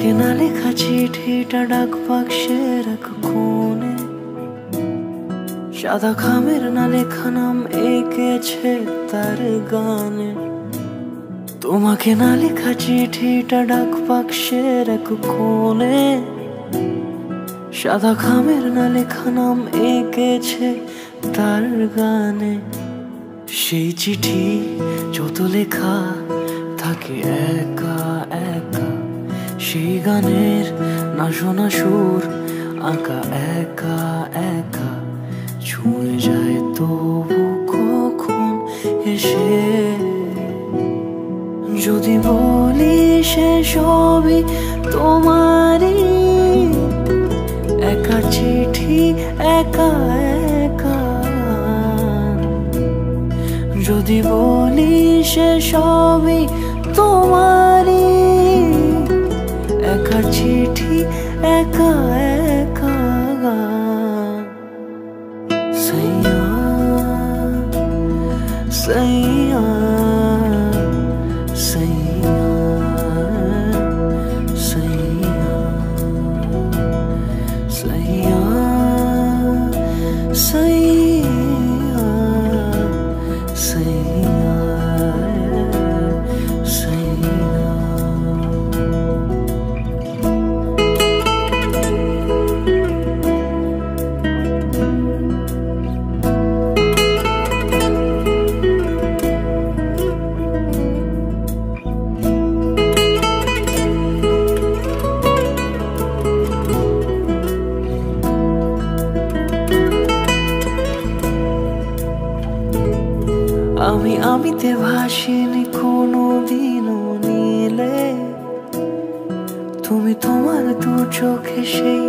তোমাকে না লেখা চিঠিটা ডাক বাক্সের এক কোণে, সাদা খামের না লেখা নাম এঁকেছে তার গানে। তোমাকে না লেখা চিঠিটা ডাক বাক্সের এক কোণে, সাদা খামের না লেখা নাম এঁকেছে তার গানে। সেই চিঠি যত লেখা থাকে একা একা, সেই গানের না শোনা সুর আঁকা একা একা, ছুঁয়ে যায় তবু কখন এসে। যদি বলি সে সবই তোমারই, একা চিঠি একা একা। যদি বলি সে সবই তোমারই, একা চিঠি একা একা। সইয়া সইয়া সইয়া সইয়া সইয়া সইয়া সইয়া সইয়া। আমি আমিতে ভাসিনি কোনো দিনও নীলে, তুমি তোমার দু চোখে সেই